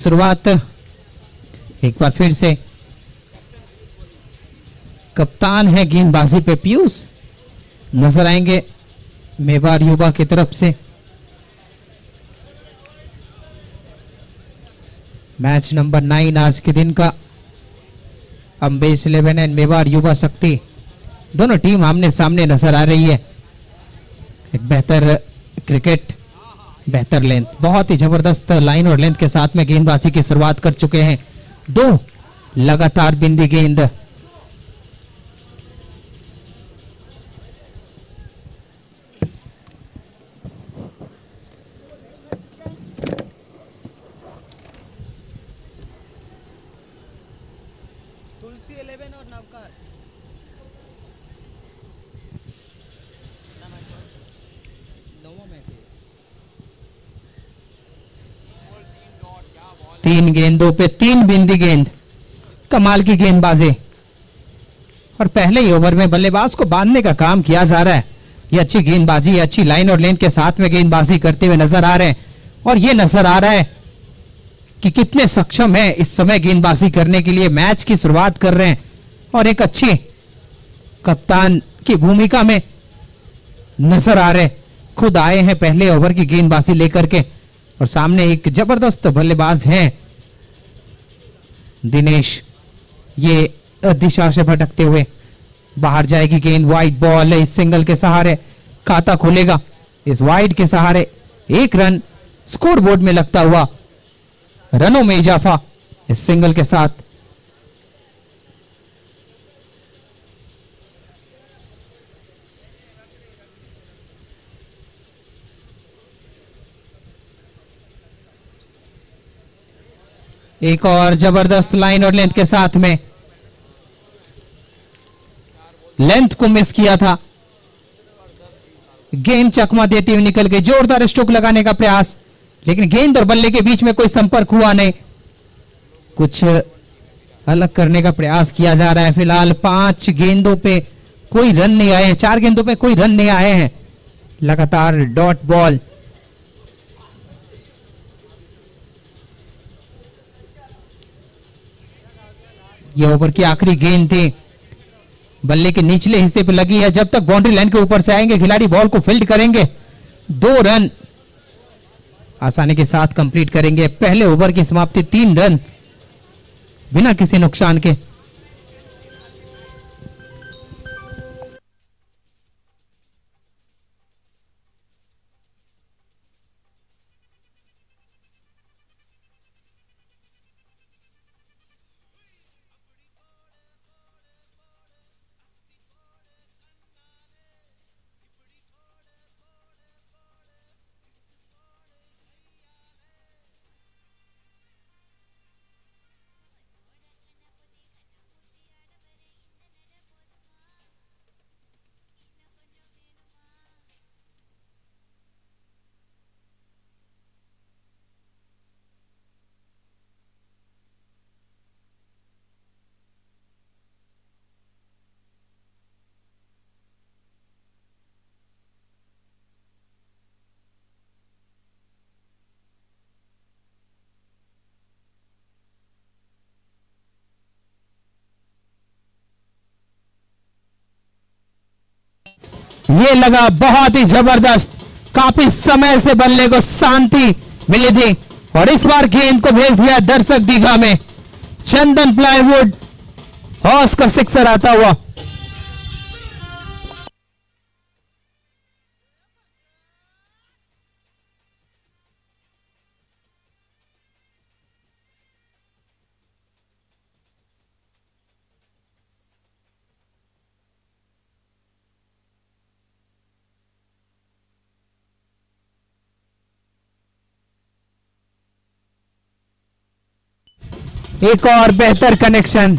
शुरुआत एक बार फिर से कप्तान है गेंदबाजी पे पीयूष नजर आएंगे मेवाड़ युवा की तरफ से। मैच नंबर 9 आज के दिन का अम्बेश 11 एंड मेवाड़ युवा शक्ति दोनों टीम आमने सामने नजर आ रही है। एक बेहतर क्रिकेट, बेहतर लेंथ, बहुत ही जबरदस्त लाइन और लेंथ के साथ में गेंदबाजी की शुरुआत कर चुके हैं। दो लगातार बिंदी गेंद तुलसी 11 और नवकार 9वां मैच है। 3 गेंदों पे 3 बिंदी गेंद, कमाल की गेंदबाजी और पहले ही ओवर में बल्लेबाज को बांधने का काम किया जा रहा है। ये अच्छी गेंदबाजी, अच्छी लाइन और लेंथ के साथ में गेंदबाजी करते हुए नजर आ रहे हैं और ये नजर आ रहा है कि कितने सक्षम है इस समय गेंदबाजी करने के लिए। मैच की शुरुआत कर रहे हैं और एक अच्छी कप्तान की भूमिका में नजर आ रहे, खुद आए हैं पहले ओवर की गेंदबाजी लेकर के और सामने एक जबरदस्त बल्लेबाज हैं दिनेश। ये दिशा से भटकते हुए बाहर जाएगी गेंद, वाइड बॉल है। इस सिंगल के सहारे खाता खुलेगा, इस वाइड के सहारे एक रन स्कोरबोर्ड में लगता हुआ, रनों में इजाफा इस सिंगल के साथ। एक और जबरदस्त लाइन और लेंथ के साथ में, लेंथ को मिस किया था, गेंद चकमा देती हुई निकल गई। जोरदार स्ट्रोक लगाने का प्रयास, लेकिन गेंद और बल्ले के बीच में कोई संपर्क हुआ नहीं। कुछ अलग करने का प्रयास किया जा रहा है। फिलहाल 5 गेंदों पे कोई रन नहीं आए हैं, 4 गेंदों पे कोई रन नहीं आए हैं, लगातार डॉट बॉल। ये ओवर की आखिरी गेंद थी, बल्ले के निचले हिस्से पे लगी है। जब तक बाउंड्री लाइन के ऊपर से आएंगे खिलाड़ी बॉल को फील्ड करेंगे, 2 रन आसानी के साथ कंप्लीट करेंगे। पहले ओवर की समाप्ति 3 रन बिना किसी नुकसान के। ये लगा बहुत ही जबरदस्त, काफी समय से बल्ले को शांति मिली थी और इस बार गेंद को भेज दिया दर्शक दीघा में। चंदन प्लाईवुड हॉस का सिक्सर आता हुआ। एक और बेहतर कनेक्शन,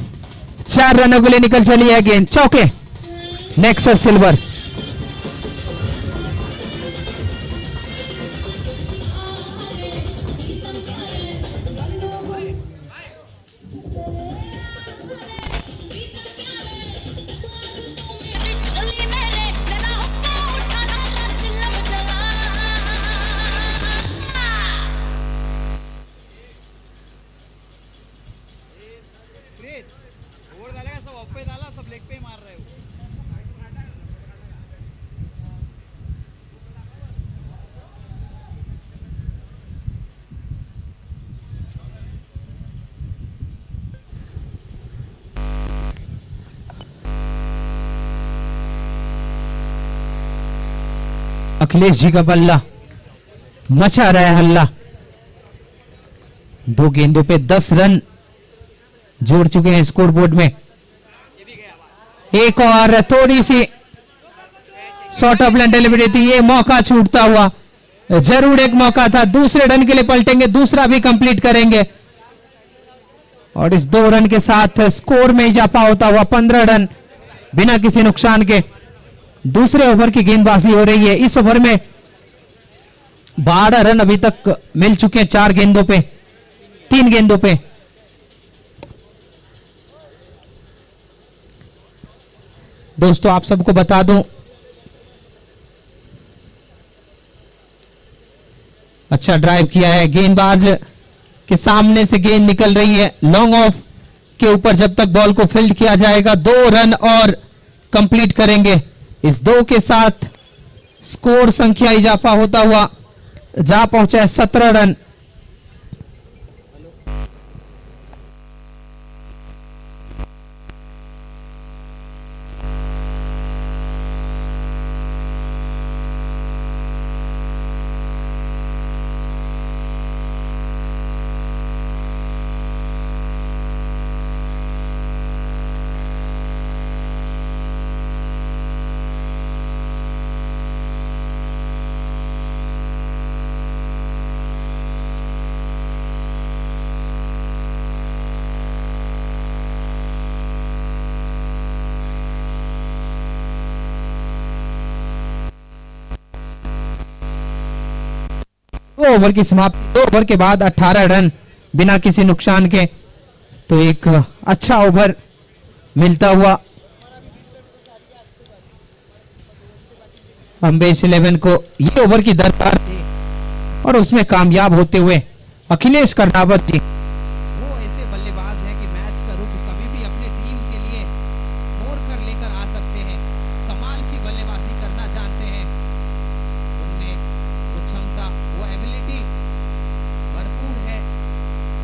4 रनों के लिए निकल चली है गेंद, चौके। नेक्सस सिल्वर अखिलेश जी का बल्ला, मचा रहा है हल्ला। 2 गेंदों पे 10 रन जोड़ चुके हैं स्कोर बोर्ड में। एक और थोड़ी सी शॉर्ट ऑफ लेंथ डिलीवरी थी, ये मौका छूटता हुआ, जरूर एक मौका था। दूसरे रन के लिए पलटेंगे, दूसरा भी कंप्लीट करेंगे और इस 2 रन के साथ स्कोर में इजाफा होता हुआ 15 रन बिना किसी नुकसान के। दूसरे ओवर की गेंदबाजी हो रही है। इस ओवर में 12 रन अभी तक मिल चुके हैं 4 गेंदों पे, 3 गेंदों पे। दोस्तों आप सबको बता दूं, अच्छा ड्राइव किया है, गेंदबाज के सामने से गेंद निकल रही है। लॉन्ग ऑफ के ऊपर जब तक बॉल को फील्ड किया जाएगा 2 रन और कंप्लीट करेंगे। इस 2 के साथ स्कोर संख्या इजाफा होता हुआ जा पहुंचा है 17 रन। दो ओवर की समाप्ति, 2 ओवर के बाद 18 रन बिना किसी नुकसान के। तो एक अच्छा ओवर मिलता हुआ अम्बेश 11 को ये ओवर की दरकार थी और उसमें कामयाब होते हुए अखिलेश कर्णावत जी। वो ऐसे बल्लेबाज हैं कि मैच का रुख कभी भी अपने टीम के लिए मोड़ कर लेकर आ सकते हैं। कमाल की बल्लेबाजी करना जानते हैं, उनमें वो क्षमता, वो एबिलिटी भरपूर है।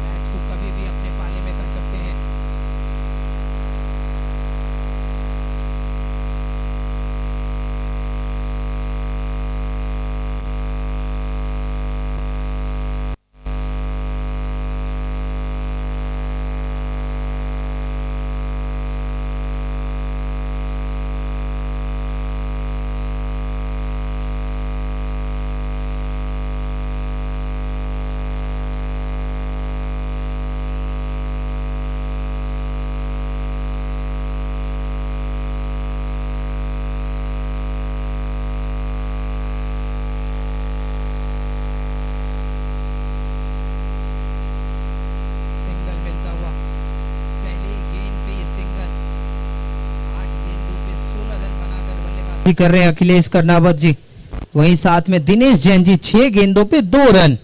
मैच को कभी भी अपने पाले में कर सकते हैं। सिंगल मिलता हुआ, पहली गेंद पे ये सिंगल, 8 गेंदों पे 16 रन बनाकर बल्लेबाजी कर रहे हैं अखिलेश कर्णावत जी। वहीं साथ में दिनेश जैन जी 6 गेंदों पे 2 रन,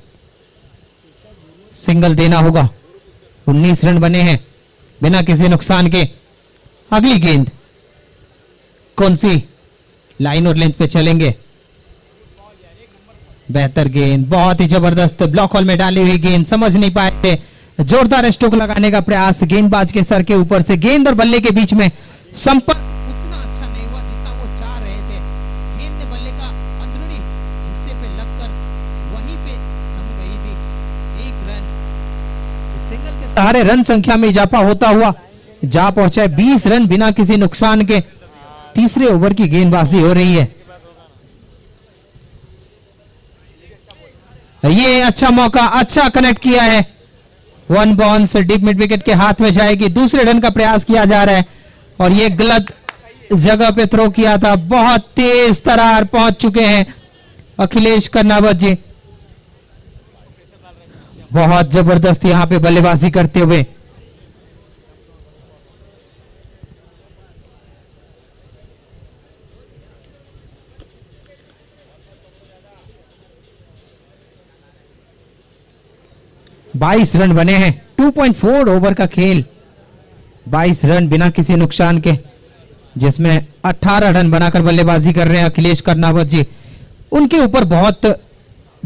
सिंगल देना होगा। 19 रन बने हैं बिना किसी नुकसान के। अगली गेंद कौन सी, लाइन और लेंथ पे चलेंगे। बेहतर गेंद, बहुत ही जबरदस्त, ब्लॉक हॉल में डाली हुई गेंद, समझ नहीं पाए थे। जोरदार स्ट्रोक लगाने का प्रयास, गेंदबाज के सर के ऊपर से गेंद और बल्ले के बीच में संपर्क उतना अच्छा नहीं हुआ जितना वो चाह रहे थे। गेंद ने बल्ले का अंदरूनी हिस्से पे लगकर वहीं पे थम गई थी। 1 रन, सिंगल के सहारे रन संख्या में इजाफा होता हुआ जा पहुंचा है 20 रन बिना किसी नुकसान के। तीसरे ओवर की गेंदबाजी हो रही है। ये अच्छा मौका, अच्छा कनेक्ट किया है। 1 बाउंस डीप मिड विकेट के हाथ में जाएगी। दूसरे रन का प्रयास किया जा रहा है और ये गलत जगह पे थ्रो किया था। बहुत तेज तरार पहुंच चुके हैं अखिलेश कर्णावत जी, बहुत जबरदस्त यहां पे बल्लेबाजी करते हुए। बाईस रन बने हैं, 2.4 ओवर का खेल, 22 रन बिना किसी नुकसान के, जिसमें 18 रन बनाकर बल्लेबाजी कर रहे हैं अखिलेश कर्णावत जी। उनके ऊपर बहुत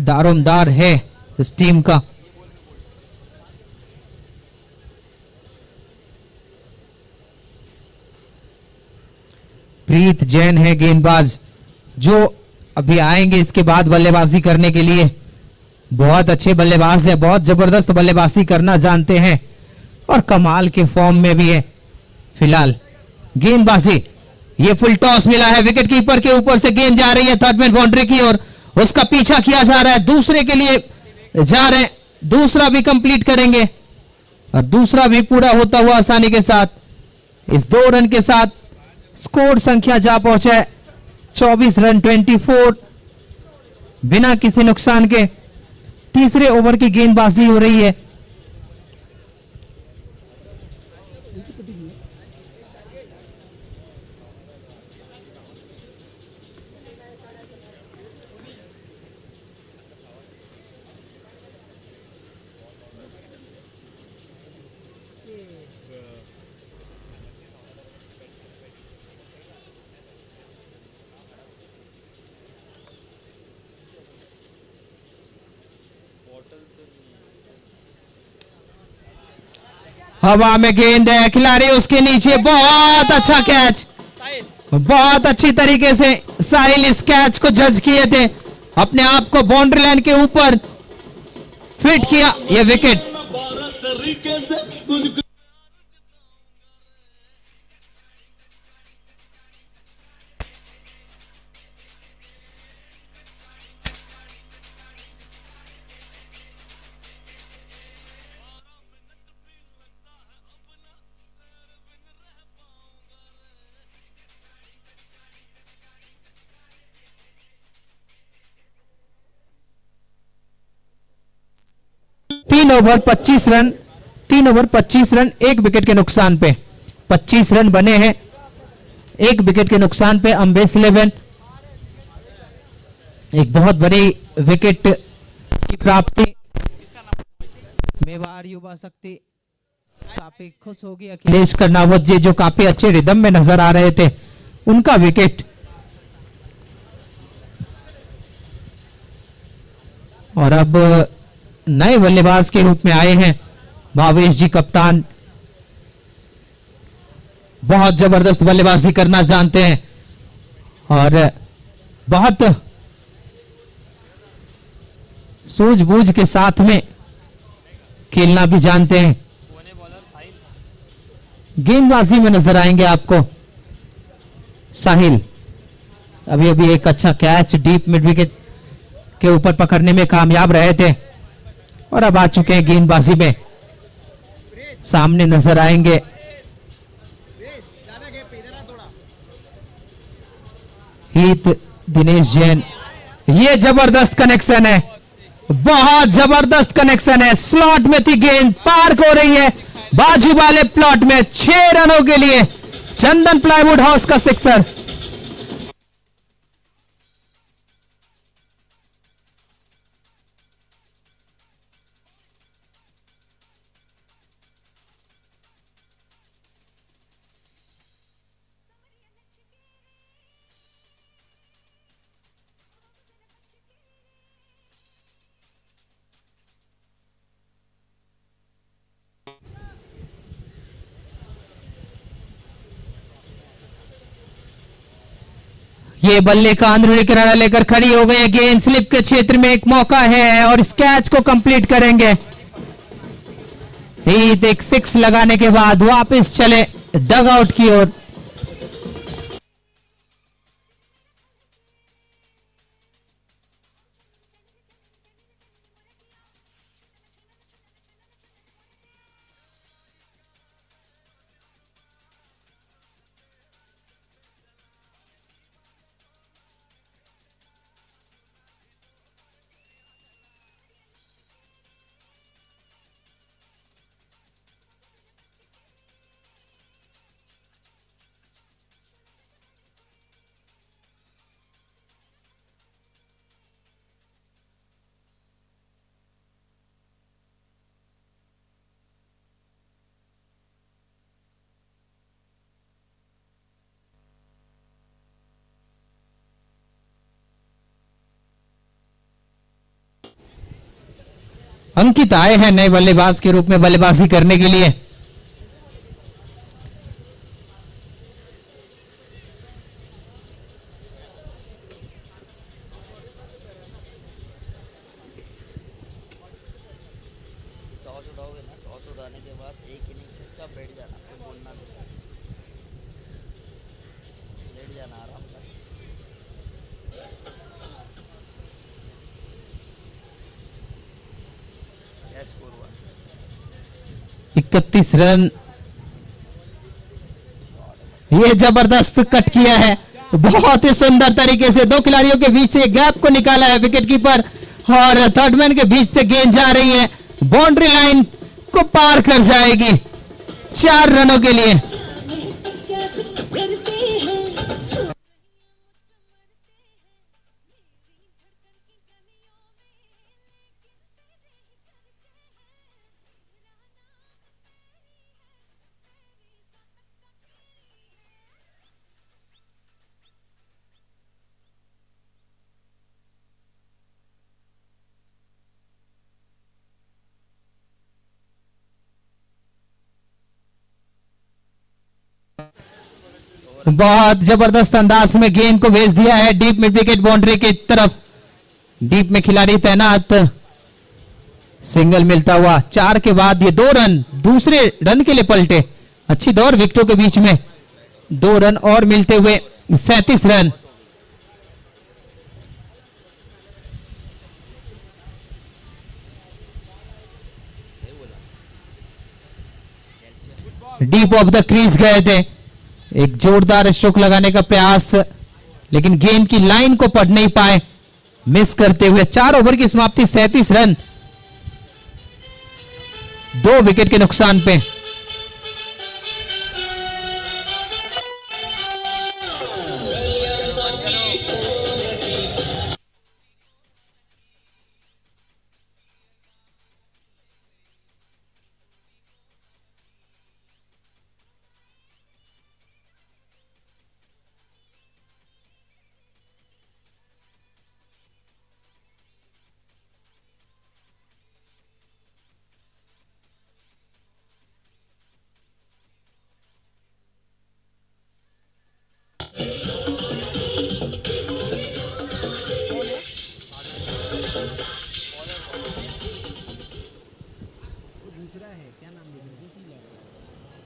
दारोमदार है इस टीम का। प्रीत जैन है गेंदबाज, जो अभी आएंगे इसके बाद बल्लेबाजी करने के लिए। बहुत अच्छे बल्लेबाज है, बहुत जबरदस्त बल्लेबाजी करना जानते हैं और कमाल के फॉर्म में भी है फिलहाल। गेंदबाजी, ये फुल टॉस मिला है, विकेट कीपर के ऊपर से गेंद जा रही है थर्ड मैन बाउंड्री की ओर, उसका पीछा किया जा रहा है, दूसरे के लिए जा रहे हैं, दूसरा भी कंप्लीट करेंगे और दूसरा भी पूरा होता हुआ आसानी के साथ। इस 2 रन के साथ स्कोर संख्या जा पहुंचा है 24 रन 24, बिना किसी नुकसान के। तीसरे ओवर की गेंदबाजी हो रही है। हवा में गेंद है, खिलाड़ी उसके नीचे, बहुत अच्छा कैच, बहुत अच्छी तरीके से साहिल इस कैच को जज किए थे, अपने आप को बाउंड्री लाइन के ऊपर फिट किया, यह विकेट। तीन over 25 run, 3 over 25 run, 1 wicket के नुकसान पे 25 रन बने हैं, 1 विकेट के नुकसान पे अम्बेस 11 एक बहुत बड़ी विकेट की प्राप्ति। मेवाड़ युवा शक्ति काफी खुश होगी, अखिलेश कर्नावत जी जो काफी अच्छे रिदम में नजर आ रहे थे, उनका विकेट। और अब नए बल्लेबाज के रूप में आए हैं भावेश जी कप्तान, बहुत जबरदस्त बल्लेबाजी करना जानते हैं और बहुत सूझबूझ के साथ में खेलना भी जानते हैं। गेंदबाजी में नजर आएंगे आपको साहिल, अभी अभी एक अच्छा कैच डीप मिड विकेट के ऊपर पकड़ने में कामयाब रहे थे और अब आ चुके हैं गेंदबाजी में। सामने नजर आएंगे हित दिनेश जैन, ये जबरदस्त कनेक्शन है, बहुत जबरदस्त कनेक्शन है, स्लॉट में थी गेंद, पार्क हो रही है बाजू वाले प्लॉट में, 6 रनों के लिए चंदन प्लाईवुड हाउस का सिक्सर। ये बल्ले का अंदरूनी किनारा लेकर खड़ी हो गई, गेंद स्लिप के क्षेत्र में एक मौका है और इस कैच को कंप्लीट करेंगे। हित एक 6 लगाने के बाद वापस चले डग आउट की ओर। अंकित आए हैं नए बल्लेबाज के रूप में बल्लेबाजी करने के लिए। टॉस उड़ाने के बाद एक इनिंग चुपचाप बैठ जाना, फिर बोलना नहीं, लेट जाना आराम से। क्या स्कोर हुआ? 31 रन। ये जबरदस्त कट किया है, बहुत ही सुंदर तरीके से दो खिलाड़ियों के बीच से गैप को निकाला है विकेट कीपर, और थर्ड मैन के बीच से गेंद जा रही है, बाउंड्री लाइन को पार कर जाएगी 4 रनों के लिए। बहुत जबरदस्त अंदाज में गेंद को भेज दिया है डीप मिड विकेट बाउंड्री की तरफ। डीप में खिलाड़ी तैनात, सिंगल मिलता हुआ 4 के बाद ये 2 रन दूसरे रन के लिए पलटे। अच्छी दौड़ विकेटों के बीच में, 2 रन और मिलते हुए 37 run. Deep of the crease गए थे, एक जोरदार स्ट्रोक लगाने का प्रयास, लेकिन गेंद की लाइन को पढ़ नहीं पाए, मिस करते हुए 4 ओवर की समाप्ति, 37 रन 2 विकेट के नुकसान पे।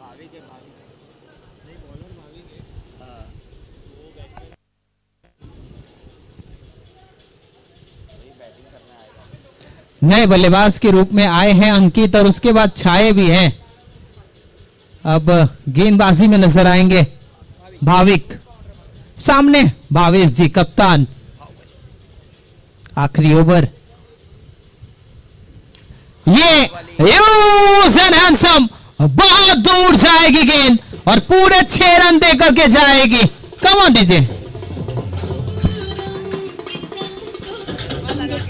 भाभी के नहीं, बॉलर भाभी के। हाँ, वही बैटिंग करने आएगा। नए बल्लेबाज के रूप में आए हैं अंकित, और उसके बाद छाए भी हैं। अब गेंदबाजी में नजर आएंगे भाविक, सामने भावेश जी कप्तान। आखिरी ओवर, ये यूज एंड हैंडसम, बहुत दूर जाएगी गेंद और पूरे 6 रन दे करके जाएगी। Come on DJ.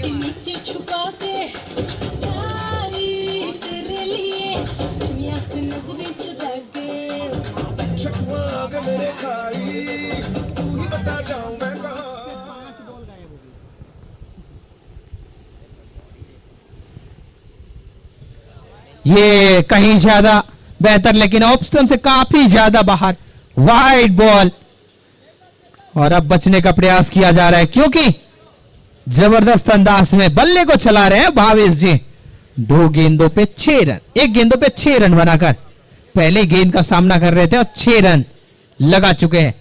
नीचे छुपा के यारी तेरे लिए दुनिया से नजरें चुरा के चकवाग मेरे खाई, तू ही बता जाऊं मैं कहां। ये कहीं ज्यादा बेहतर, लेकिन ऑफ स्टंप से काफी ज्यादा बाहर, वाइड बॉल। और अब बचने का प्रयास किया जा रहा है, क्योंकि जबरदस्त अंदाज में बल्ले को चला रहे हैं भावेश जी। 2 गेंदों पे 6 रन, 1 गेंदों पे 6 रन बनाकर पहले गेंद का सामना कर रहे थे और 6 रन लगा चुके हैं।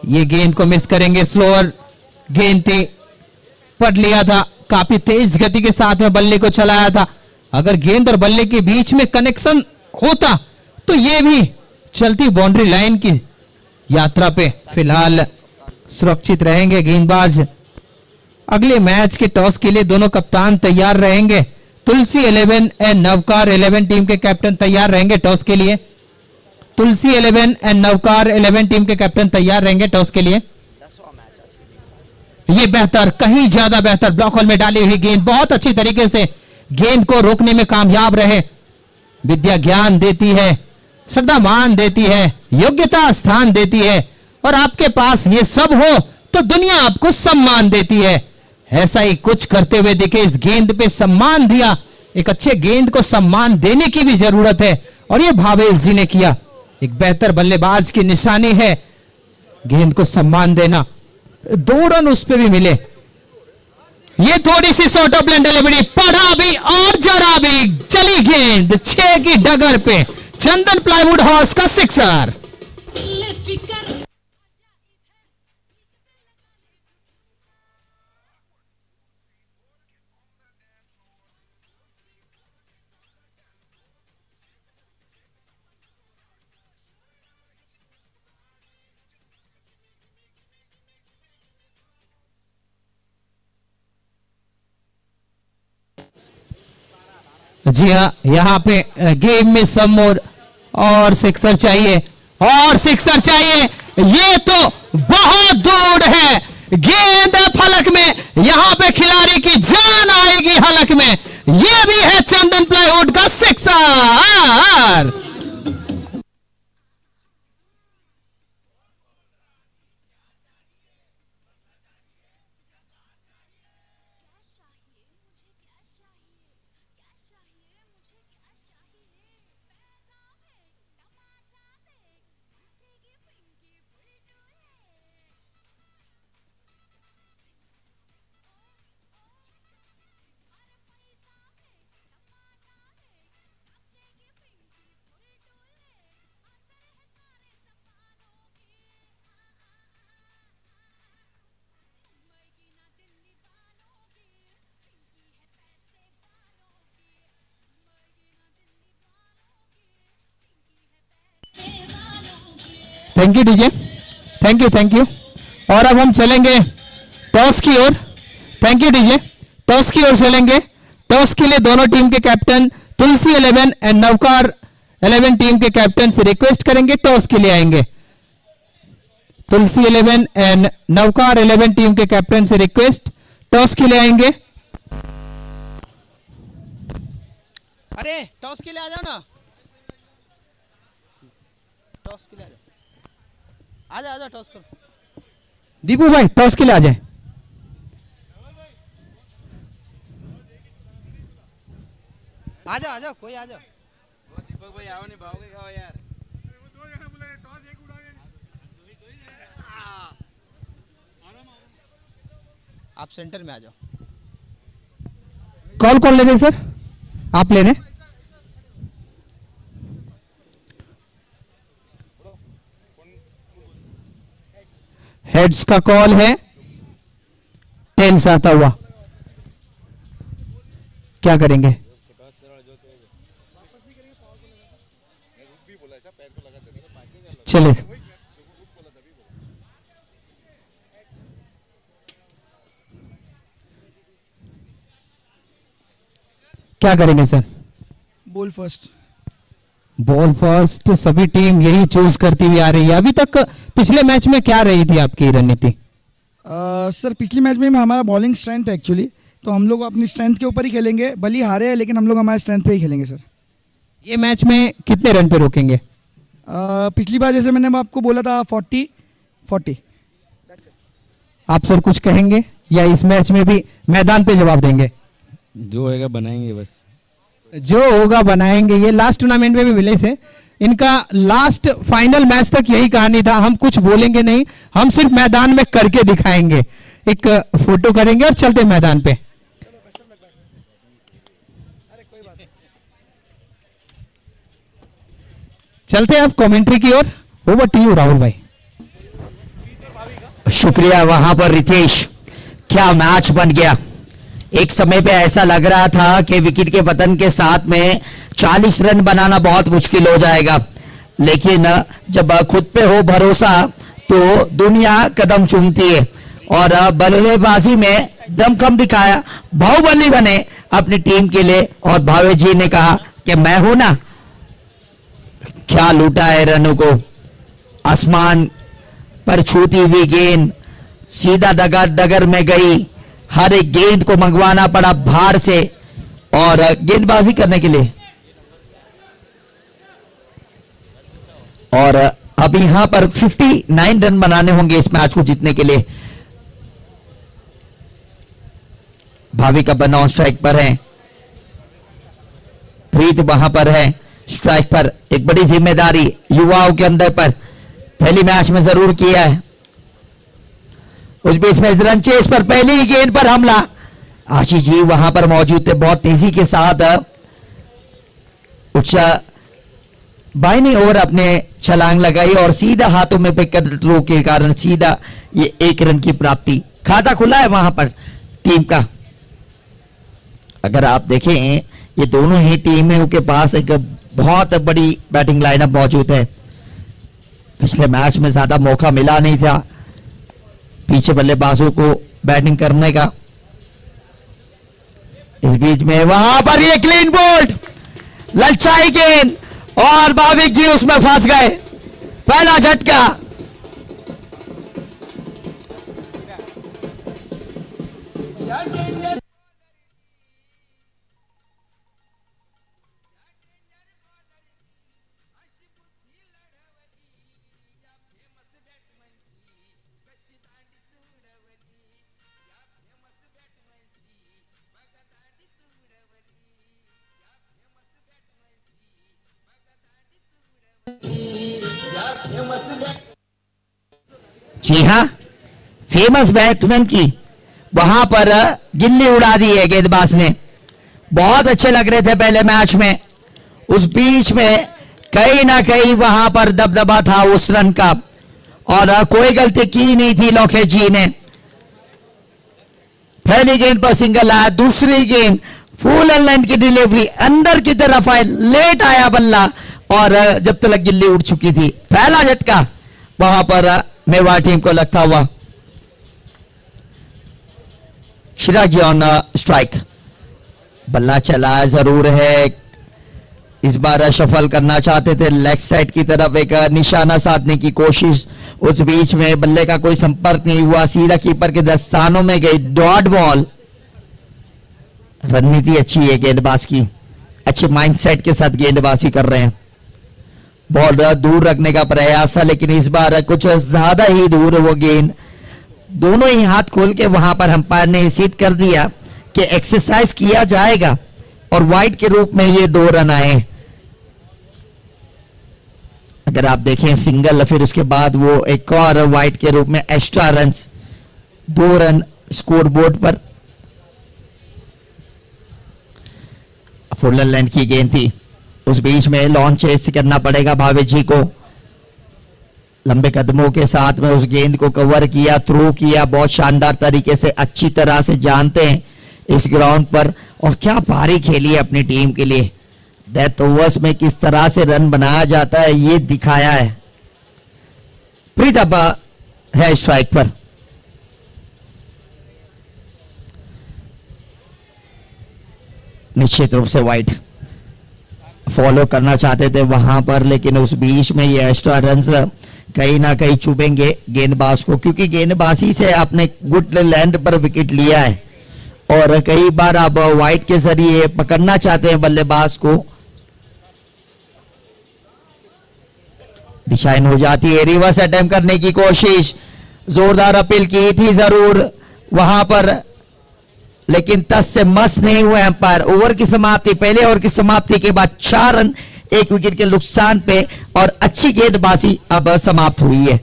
ये गेंद को मिस करेंगे, स्लोअर गेंद थी, पढ़ लिया था, काफी तेज गति के साथ में बल्ले को चलाया था। अगर गेंद और बल्ले के बीच में कनेक्शन होता तो ये भी चलती बाउंड्री लाइन की यात्रा पे। फिलहाल सुरक्षित रहेंगे गेंदबाज। अगले मैच के टॉस के लिए दोनों कप्तान तैयार रहेंगे। तुलसी 11 एंड नवकार 11 टीम के कैप्टन तैयार रहेंगे टॉस के लिए। तुलसी 11 एंड नवकार 11 टीम के कैप्टन तैयार रहेंगे टॉस के लिए। 10वां मैच आज के दिन। ये बेहतर, कहीं ज्यादा बेहतर, ब्लॉक होल में डाली हुई गेंद बहुत अच्छी तरीके से गेंद को रोकने में कामयाब रहे। विद्या ज्ञान देती है, श्रद्धा मान देती है, योग्यता स्थान देती है, और आपके पास ये सब हो तो दुनिया आपको सम्मान देती है। ऐसा ही कुछ करते हुए दिखे, इस गेंद पे सम्मान दिया। एक अच्छे गेंद को सम्मान देने की भी जरूरत है, और ये भावेश जी ने किया। एक बेहतर बल्लेबाज की निशानी है गेंद को सम्मान देना। 2 रन उस पे भी मिले। ये थोड़ी सी शॉर्ट ऑफ लेन डिलीवरी पढ़ा भी गेंद 6 की डगर पे चंदन प्लाईवुड हाउस का सिक्सर। ले फिकर जी हाँ, यहाँ पे गेम में सम मोर और सिक्सर चाहिए, और सिक्सर चाहिए। ये तो बहुत दूर है, गेंद फलक में, यहाँ पे खिलाड़ी की जान आएगी हलक में। ये भी है चंदन प्लाईवुड का sixer. Thank you DJ, thank you thank you. और अब हम चलेंगे टॉस की ओर। Thank you DJ. टॉस की ओर चलेंगे। टॉस के लिए दोनों टीम के captain Tulsi 11 and Navkar 11 team के कैप्टन से रिक्वेस्ट करेंगे, टॉस के लिए आएंगे। तुलसी 11 एंड नवकार 11 टीम के कैप्टन से रिक्वेस्ट, टॉस के लिए आएंगे। अरे टॉस के लिए आ जाओ ना, टॉस के लिए आ जाओ, आ जाओ टॉस करो। दीपू भाई टॉस के लिए आ जाए। आ जाओ कोई आ जाओ। दीपक भाई आओ, नहीं भागोगे क्या यार? आप सेंटर में आ जाओ। कॉल कौन ले रहे हैं सर? आप ले रहे हैं? हेड्स का कॉल है, टेंस आता हुआ, क्या करेंगे? चले क्या करेंगे sir? Ball first. Ball first सभी टीम यही चूज करती हुई आ रही है। अभी तक पिछले मैच में क्या रही थी आपकी रणनीति? सर पिछले मैच में हमारा बॉलिंग स्ट्रेंथ है एक्चुअली, तो हम लोग अपनी स्ट्रेंथ के ऊपर ही खेलेंगे। भले ही हारे हैं लेकिन हम लोग हमारे स्ट्रेंथ पे ही खेलेंगे सर। ये मैच में कितने रन पे रोकेंगे? पिछली बार जैसे मैंने आपको बोला था 40। आप सर कुछ कहेंगे या इस मैच में भी मैदान पे जवाब देंगे? जो होएगा बनाएंगे बस। जो होगा बनाएंगे। ये लास्ट टूर्नामेंट में भी मिले से, इनका लास्ट फाइनल मैच तक यही कहानी था, हम कुछ बोलेंगे नहीं, हम सिर्फ मैदान में करके दिखाएंगे। एक फोटो करेंगे और चलते मैदान पे। चलते हैं अब कमेंट्री की ओर। ओवर टू यू राहुल भाई। शुक्रिया वहां पर रितेश, क्या मैच बन गया। एक समय पे ऐसा लग रहा था कि विकेट के पतन के साथ में 40 रन बनाना बहुत मुश्किल हो जाएगा, लेकिन जब खुद पे हो भरोसा तो दुनिया कदम चूमती है। और बल्लेबाजी में दमखम दिखाया, बाहुबली बने अपनी टीम के लिए। और भावे जी ने कहा कि मैं हूं ना, क्या लूटा है रनों को। आसमान पर छूती हुई गेंद सीधा डगर में गई, हर एक गेंद को मंगवाना पड़ा बाहर से और गेंदबाजी करने के लिए। और अब यहां पर 59 रन बनाने होंगे इस मैच को जीतने के लिए। भाविक अब नॉन स्ट्राइक पर है, प्रीत वहां पर है स्ट्राइक पर। एक बड़ी जिम्मेदारी युवाओं के अंदर पर, पहली मैच में जरूर किया है। उस बीच में रन चेस पर पहली ही गेंद पर हमला, आशीष जी वहां पर मौजूद थे, बहुत तेजी के साथ उच्चा बाईं ओवर अपने छलांग लगाई और सीधा हाथों में पिकर थ्रो के कारण सीधा ये 1 रन की प्राप्ति। खाता खुला है वहां पर टीम का। अगर आप देखें ये दोनों ही टीमों के पास एक बहुत बड़ी बैटिंग लाइनअप मौजूद है। पिछले मैच में ज्यादा मौका मिला नहीं था पीछे बल्लेबाजों को बैटिंग करने का। इस बीच में वहां पर ये क्लीन बोल्ड, ललचाई गेंद और भाविक जी उसमें फंस गए। पहला झटका। जी हाँ, फेमस बैट्समैन की वहां पर गिल्ली उड़ा दी है गेंदबाज ने। बहुत अच्छे लग रहे थे पहले मैच में। उस बीच में कहीं ना कहीं वहां पर दबदबा था उस रन का और कोई गलती की नहीं थी लोकेश जी ने। पहली गेंद पर सिंगल आया, दूसरी गेंद फुल एंड की डिलीवरी अंदर की तरफ आए, लेट आया बल्ला और जब तक गिल्ली उड़ चुकी थी। पहला झटका वहां पर मेवाड़ टीम को लगता हुआ। चिराग जी ऑन स्ट्राइक। बल्ला चला जरूर है, इस बार शफल करना चाहते थे लेग साइड की तरफ, एक निशाना साधने की कोशिश। उस बीच में बल्ले का कोई संपर्क नहीं हुआ, सीधा कीपर के दस्तानों में गई डॉट बॉल। रणनीति अच्छी है गेंदबाज की, अच्छे माइंडसेट के साथ गेंदबाजी कर रहे हैं। बॉल दूर रखने का प्रयास था लेकिन इस बार कुछ ज्यादा ही दूर वो गेंद। दोनों ही हाथ खोल के वहां पर अंपायर ने सिद्ध कर दिया कि एक्सरसाइज किया जाएगा और वाइड के रूप में ये 2 रन आए। अगर आप देखें सिंगल, फिर उसके बाद वो एक और वाइड के रूप में extra run, 2 run score board पर। फुल लेंथ की गेंद थी, उस बीच में लॉन्च चेस करना पड़ेगा भावेश जी को। लंबे कदमों के साथ में उस गेंद को कवर किया, थ्रो किया बहुत शानदार तरीके से। अच्छी तरह से जानते हैं इस ग्राउंड पर और क्या पारी खेली है अपनी टीम के लिए। डेथ ओवर्स में किस तरह से रन बनाया जाता है ये दिखाया है। प्रीत अब है स्ट्राइक पर। निश्चित रूप से वाइड फॉलो करना चाहते थे वहां पर, लेकिन उस बीच में ये एक्स्ट्रा रन्स कहीं ना कहीं चुभेंगे गेंदबाज को, क्योंकि गेंदबाजी से आपने गुड लेंथ पर विकेट लिया है और कई बार आप वाइड के जरिए पकड़ना चाहते हैं बल्लेबाज को। दिशाहीन हो जाती है, रिवर्स अटेम्प्ट करने की कोशिश, जोरदार अपील की थी जरूर वहां पर, लेकिन तस से मस नहीं हुए अंपायर। ओवर की समाप्ति, पहले ओवर की समाप्ति के बाद 4 रन 1 विकेट के नुकसान पे और अच्छी गेंदबाजी अब समाप्त हुई है।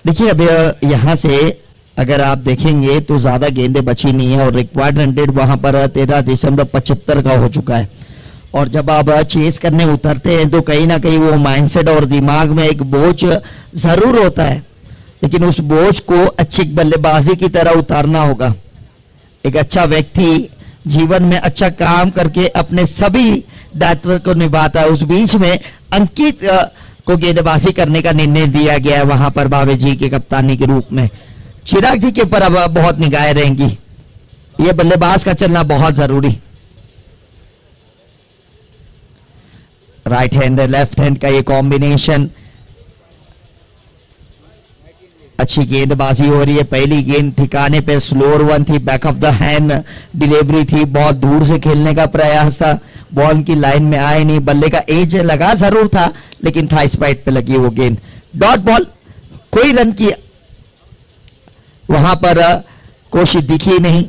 देखिए अब यहां से अगर आप देखेंगे तो ज्यादा गेंदें बची नहीं है और रिक्वायर्ड रन रेट वहां पर 13.75 का हो चुका है। और जब आप चेस करने उतरते हैं तो कहीं ना कहीं वो माइंडसेट और दिमाग में एक बोझ जरूर होता है, लेकिन उस बोझ को अच्छी बल्लेबाजी की तरह उतारना होगा। एक अच्छा व्यक्ति जीवन में अच्छा काम करके अपने सभी दायित्व को निभाता है। उस बीच में अंकित को गेंदबाजी करने का निर्णय दिया गया है वहां पर भावेश जी के कप्तानी के रूप में। चिराग जी के ऊपर अब बहुत निगाहें रहेंगी, ये बल्लेबाज का चलना बहुत जरूरी। राइट हैंड लेफ्ट हैंड का ये कॉम्बिनेशन, अच्छी गेंदबाजी हो रही है। पहली गेंद ठिकाने पे स्लोअर वन थी, back of the hand delivery थी, बहुत दूर से खेलने का प्रयास था, बॉल की लाइन में आए नहीं, बल्ले का एज लगा जरूर था लेकिन था स्पाइट पे लगी वो गेंद। डॉट बॉल, कोई रन की वहां पर कोशिश दिखी नहीं।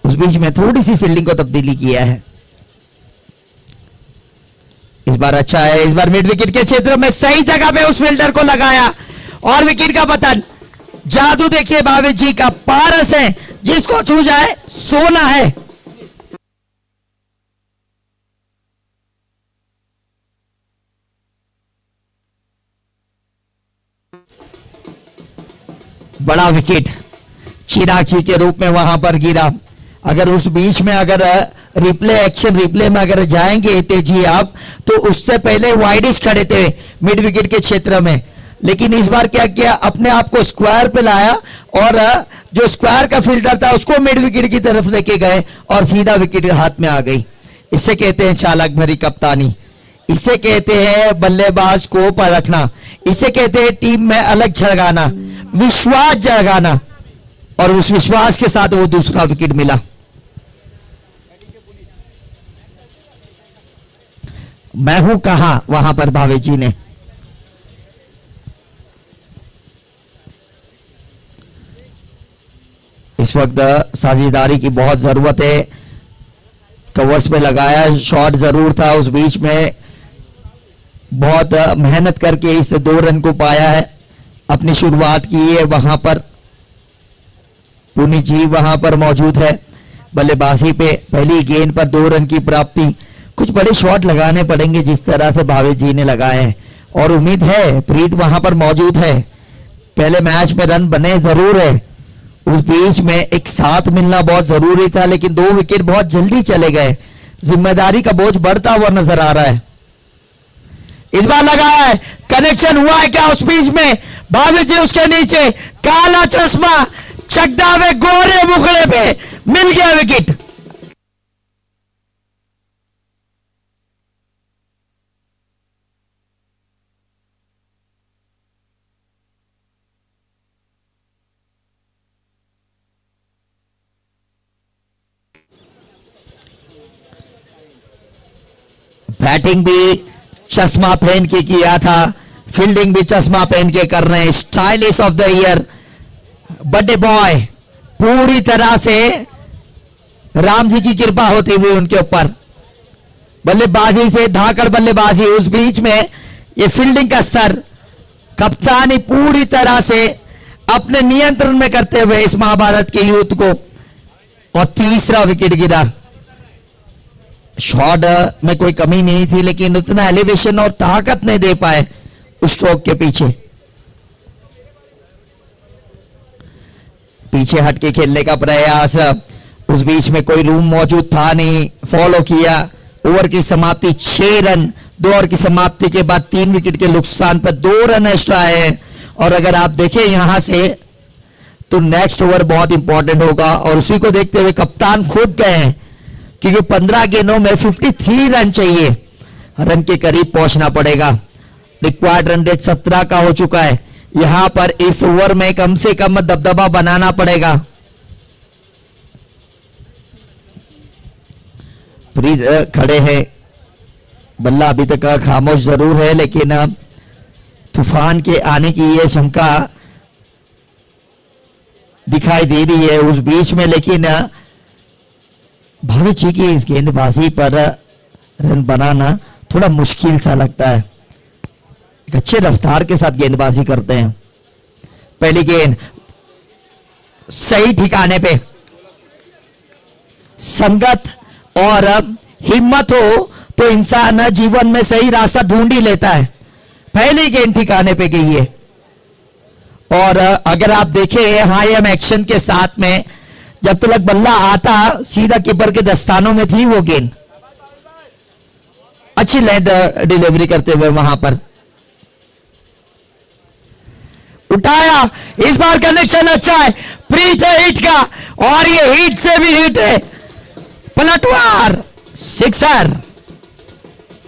उस बीच में थोड़ी सी फील्डिंग को तब्दीली किया है। इस बार अच्छा है, इस बार मिड विकेट के क्षेत्र में सही जगह पे उस फील्डर को लगाया और विकेट का पतन। जादू देखिए भावेश जी का, पारस है, जिसको छू जाए सोना है। बड़ा विकेट चिराग जी के रूप में वहां पर गिरा। अगर उस बीच में अगर रिप्ले में अगर जाएंगे तेजी आप, तो उससे पहले वाइडिश खड़े थे मिड विकेट के क्षेत्र में, लेकिन इस बार क्या किया, अपने आप को स्क्वायर पे लाया और जो स्क्वायर का फील्डर था उसको मिड विकेट की तरफ लेके गए और सीधा विकेट हाथ में आ गई। इसे कहते हैं चालाक भरी कप्तानी, इसे कहते हैं बल्लेबाज को परखना, इसे कहते हैं टीम में अलग जगाना, विश्वास जगाना, और उस विश्वास के साथ वो दूसरा विकेट मिला। मैं हूं कहां, वहां पर भावेश जी ने। इस वक्त साझेदारी की बहुत जरूरत है। कवर्स पे लगाया, शॉट जरूर था, उस बीच में बहुत मेहनत करके इस 2 रन को पाया है, अपनी शुरुआत की है। वहां पर पुनीत जी वहां पर मौजूद है बल्लेबाजी पे, पहली गेंद पर 2 रन की प्राप्ति। कुछ बड़े शॉट लगाने पड़ेंगे जिस तरह से भावेश जी ने लगाए हैं, और उम्मीद है प्रीत वहां पर मौजूद है। पहले मैच में रन बने जरूर है, उस बीच में एक साथ मिलना बहुत जरूरी था, लेकिन 2 विकेट बहुत जल्दी चले गए। जिम्मेदारी का बोझ बढ़ता हुआ नजर आ रहा है। इस बार लगाया है, कनेक्शन हुआ है क्या उस बीच में? भावेश जी उसके नीचे, काला चश्मा, चकदावे गोरे मुखड़े पे, मिल गया विकेट। बैटिंग भी चश्मा पहन के किया था, फील्डिंग भी चश्मा पहन के कर रहे हैं। Stylish of the year birthday boy, पूरी तरह से राम जी की कृपा होती हुई उनके ऊपर। बल्लेबाजी से धाकड़ बल्लेबाजी, उस बीच में ये फील्डिंग का स्तर, कप्तानी पूरी तरह से अपने नियंत्रण में करते हुए इस महाभारत के युद्ध को, और तीसरा विकेट गिरा। शॉट में कोई कमी नहीं थी, लेकिन उतना एलिवेशन और ताकत नहीं दे पाए उस स्ट्रोक के पीछे। पीछे हटके खेलने का प्रयास, उस बीच में कोई रूम मौजूद था नहीं, फॉलो किया। ओवर की समाप्ति 6 रन, 2 ओवर की समाप्ति के बाद 3 विकेट के नुकसान पर 2 रन एक्स्ट्रा आए हैं। और अगर आप देखें यहां से, तो नेक्स्ट ओवर बहुत इंपॉर्टेंट होगा, और उसी को देखते हुए कप्तान खुद गए हैं, क्योंकि 15 गेंदों में 53 रन चाहिए, रन के करीब पहुंचना पड़ेगा। रिक्वायर्ड रन रेट 17 का हो चुका है। यहां पर इस ओवर में कम से कम दबदबा बनाना पड़ेगा। प्रीत खड़े हैं, बल्ला अभी तक खामोश जरूर है, लेकिन तूफान के आने की यह शंका दिखाई दे रही है उस बीच में। लेकिन भावेश जी की इस गेंदबाजी पर रन बनाना थोड़ा मुश्किल सा लगता है। एक अच्छे रफ्तार के साथ गेंदबाजी करते हैं। पहली गेंद सही ठिकाने पे, संगत और हिम्मत हो तो इंसान जीवन में सही रास्ता ढूंढ ही लेता है। पहली गेंद ठिकाने पे गई है, और अगर आप देखें हाई एम एक्शन के साथ में, जब तक बल्ला आता सीधा कीपर के दस्तानों में थी वो गेंद। अच्छी लैंड डिलीवरी करते हुए वहां पर उठाया। इस बार कनेक्शन अच्छा है, प्रीत है हिट का, और ये हिट से भी हिट है। पलटवार, सिक्सर,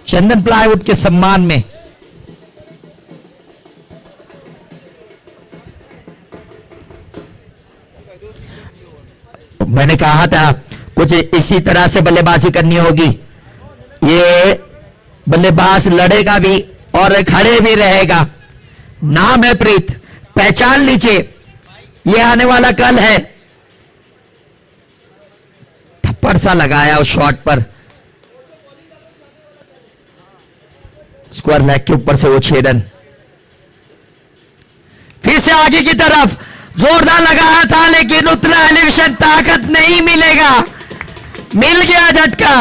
चंदन प्लाईवुड के सम्मान में। मैंने कहा था कुछ इसी तरह से बल्लेबाजी करनी होगी। ये बल्लेबाज लड़ेगा भी और खड़े भी रहेगा। नाम है प्रीत, पहचान लीजिए, ये आने वाला कल है। थप्पड़ सा लगाया उस शॉट पर, स्क्वायर लेग के ऊपर से वो 6 रन। फिर से आगे की तरफ जोरदार लगाया था, लेकिन उतना एलिवेशन ताकत नहीं मिलेगा। मिल गया झटका।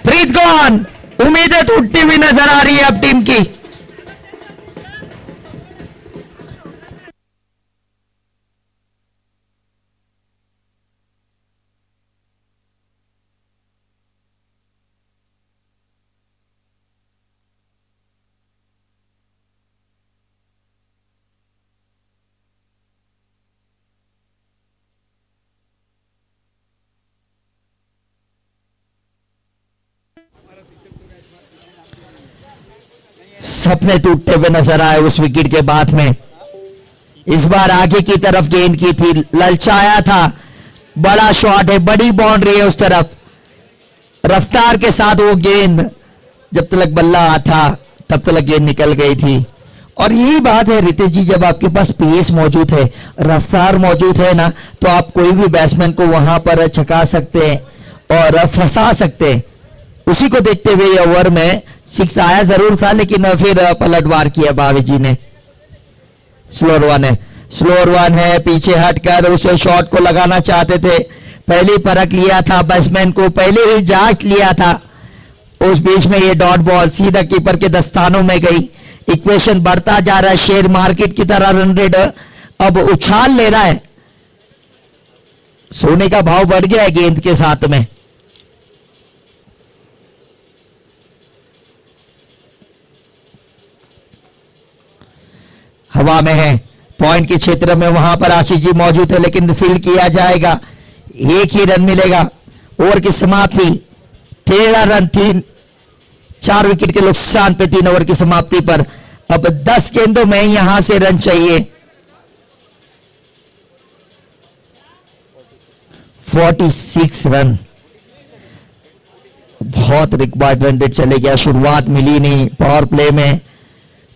प्रीत गॉन, उम्मीदें टूटती हुई नजर आ रही है अब टीम की। सपने टूटते हुए नजर आए उस विकेट के बाद में। इस बार आगे की तरफ गेंद की थी, ललचाया था। बड़ा शॉट है, बड़ी बाउंड्री है उस तरफ। रफ्तार के साथ वो गेंद जब तक बल्ला था तब तक गेंद निकल गई थी। और यही बात है रितेश जी, जब आपके पास पेस मौजूद है, रफ्तार मौजूद है ना, तो आप कोई भी बैट्समैन को वहां पर छका सकते हैं और फंसा सकते हैं। उसी को देखते हुए ये ओवर में 6 आया जरूर था, लेकिन फिर पलटवार किया भावी जी ने। स्लोअर वन है, पीछे हटकर उस शॉट को लगाना चाहते थे। पहले परख लिया था बैट्समैन को, पहले ही जांच लिया था। उस बीच में ये डॉट बॉल सीधा कीपर के दस्तानों में गई। इक्वेशन बढ़ता जा रहा है, शेयर मार्केट की तरह रन रेट अब उछाल ले रहा है। सोने का भाव बढ़ गया है गेंद के साथ में। हवा में है, पॉइंट के क्षेत्र में, वहां पर आशीष जी मौजूद है, लेकिन फील्ड किया जाएगा। एक ही रन मिलेगा। ओवर की समाप्ति 13 रन, 4 विकेट के नुकसान पे 3 ओवर की समाप्ति पर। अब 10 गेंदों में यहां से रन चाहिए। 46 रन, बहुत रिक्वायर्ड रन रेट चले गया। शुरुआत मिली नहीं, पावर प्ले में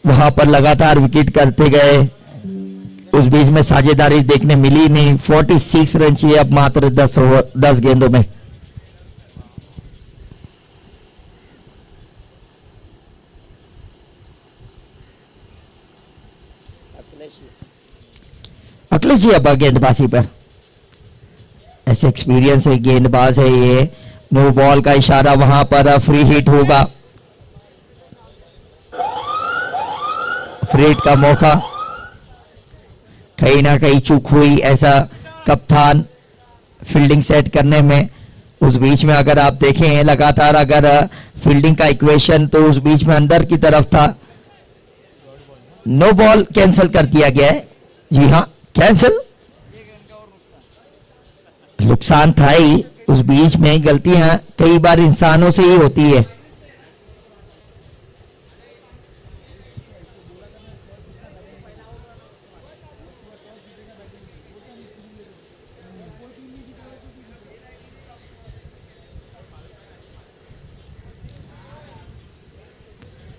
वहां पर लगातार विकेट करते गए, उस बीच में साझेदारी देखने मिली नहीं। 46 रन चाहिए अब मात्र 10 गेंदों में। अखिलेश जी अब गेंदबाजी पर, ऐसे एक्सपीरियंस है गेंदबाज है ये। नो बॉल का इशारा, वहां पर फ्री हिट होगा। फ्री हिट का मौका, कहीं ना कहीं चूक हुई ऐसा कप्तान फील्डिंग सेट करने में। उस बीच में अगर आप देखें लगातार अगर फील्डिंग का इक्वेशन, तो उस बीच में अंदर की तरफ था। नो बॉल कैंसिल कर दिया गया है। जी हाँ, कैंसिल। नुकसान था ही, उस बीच में गलतियां कई बार इंसानों से ही होती है।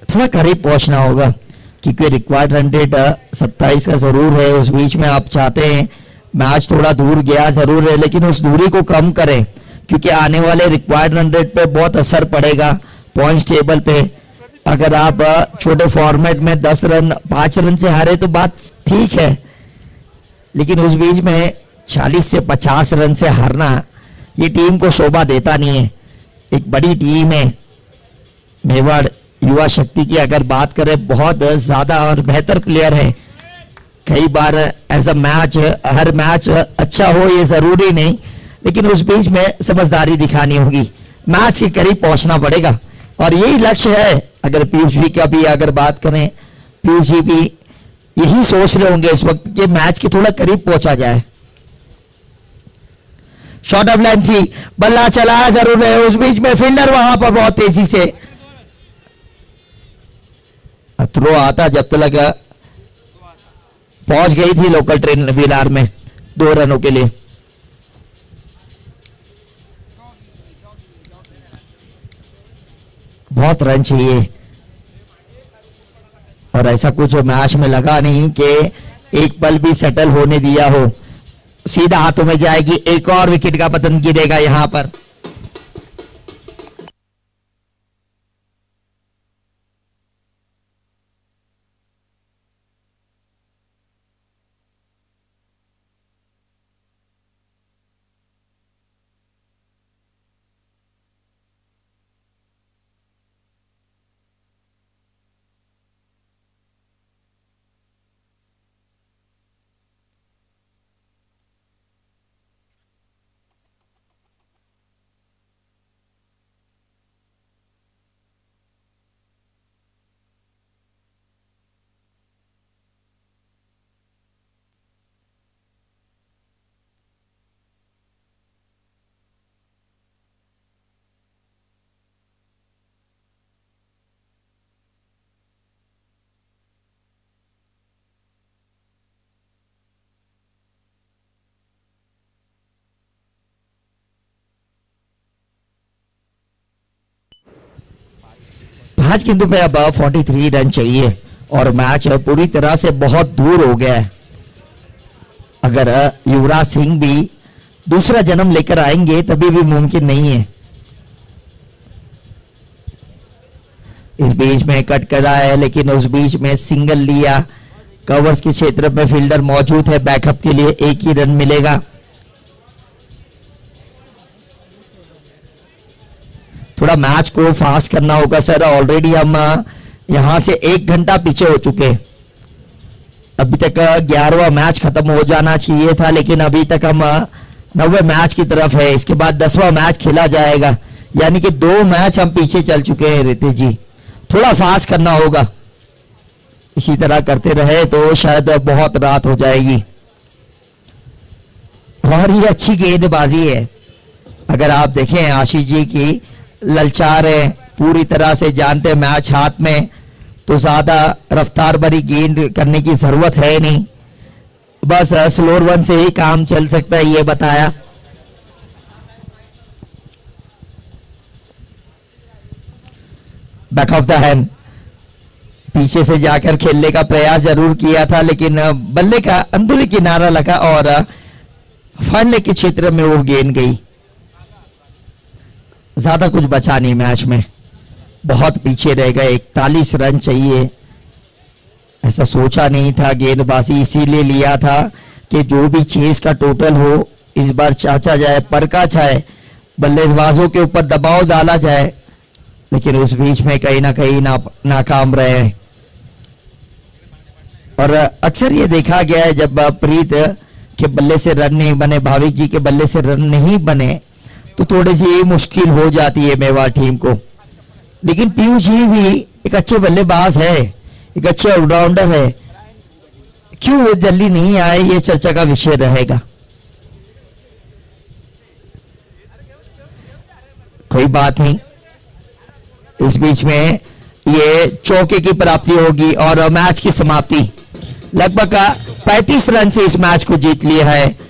थोड़ा करीब पहुंचना होगा, क्योंकि रिक्वायर्ड रन रेट 27 का जरूर है। उस बीच में आप चाहते हैं मैच थोड़ा दूर गया जरूर है, लेकिन उस दूरी को कम करें, क्योंकि आने वाले रिक्वायर्ड रन रेट पे बहुत असर पड़ेगा पॉइंट्स टेबल पे। अगर आप छोटे फॉर्मेट में 10 रन 5 रन से हारे तो बात ठीक है, लेकिन उस बीच में 40 से 50 रन से हारना ये टीम को शोभा देता नहीं है। एक बड़ी टीम है मेवाड़ युवा शक्ति की, अगर बात करें बहुत ज्यादा और बेहतर प्लेयर है। कई बार ऐसा मैच, हर मैच अच्छा हो ये जरूरी नहीं, लेकिन उस बीच में समझदारी दिखानी होगी। मैच के करीब पहुंचना पड़ेगा और यही लक्ष्य है। अगर पीयूष जी का भी अगर बात करें, पीयूष जी भी यही सोच रहे होंगे इस वक्त कि मैच के थोड़ा करीब पहुंचा जाए। शॉर्ट ऑफ लाइन थी, बल्ला चलाया जरूर है। उस बीच में फील्डर वहां पर बहुत तेजी से थ्रो आता, जब तक पहुंच गई थी लोकल ट्रेन विलार में 2 रनों के लिए। बहुत रन चाहिए और ऐसा कुछ मैच में लगा नहीं कि एक पल भी सेटल होने दिया हो, सीधा हाथों में जाएगी, एक और विकेट का पतन गिरेगा यहां पर। आज किंतु पे अब 43 रन चाहिए और मैच पूरी तरह से बहुत दूर हो गया है। अगर युवराज सिंह भी दूसरा जन्म लेकर आएंगे तभी भी मुमकिन नहीं है। इस बीच में कट कर रहा है लेकिन उस बीच में सिंगल लिया, कवर्स के क्षेत्र में फील्डर मौजूद है, बैकअप के लिए एक ही रन मिलेगा। थोड़ा मैच को फास्ट करना होगा सर, ऑलरेडी हम यहां से 1 घंटा पीछे हो चुके। अभी तक 11वां मैच खत्म हो जाना चाहिए था लेकिन अभी तक हम 9वें मैच की तरफ है। इसके बाद 10वां मैच खेला जाएगा, यानी कि 2 मैच हम पीछे चल चुके हैं। रितेश जी थोड़ा फास्ट करना होगा, इसी तरह करते रहे तो शायद बहुत रात हो जाएगी। और ये अच्छी गेंदबाजी है, अगर आप देखें आशीष जी की ललचार है, पूरी तरह से जानते मैच हाथ में, तो ज्यादा रफ्तार भरी गेंद करने की जरूरत है नहीं, बस स्लोअर वन से ही काम चल सकता है, ये बताया। बैक ऑफ द हैंड, पीछे से जाकर खेलने का प्रयास जरूर किया था लेकिन बल्ले का अंदरूनी किनारा लगा और फंडे के क्षेत्र में वो गेंद गई। ज्यादा कुछ बचा नहीं मैच में, बहुत पीछे रह गए। 41 रन चाहिए, ऐसा सोचा नहीं था, गेंदबाजी इसीलिए लिया था कि जो भी चेस का टोटल हो इस बार चाचा जाए, परखा जाए, बल्लेबाजों के ऊपर दबाव डाला जाए, लेकिन उस बीच में कहीं ना कहीं नाकाम रहे। और अक्सर ये देखा गया है जब प्रीत के बल्ले से रन नहीं बने, भाविक जी के बल्ले से रन नहीं बने, तो थोड़ी सी मुश्किल हो जाती है मेवाड़ टीम को। लेकिन पीयूष जी भी एक अच्छे बल्लेबाज है, एक अच्छे ऑलराउंडर है, क्यों वो जल्दी नहीं आए ये चर्चा का विषय रहेगा। कोई बात नहीं, इस बीच में ये चौके की प्राप्ति होगी और मैच की समाप्ति। लगभग 35 रन से इस मैच को जीत लिया है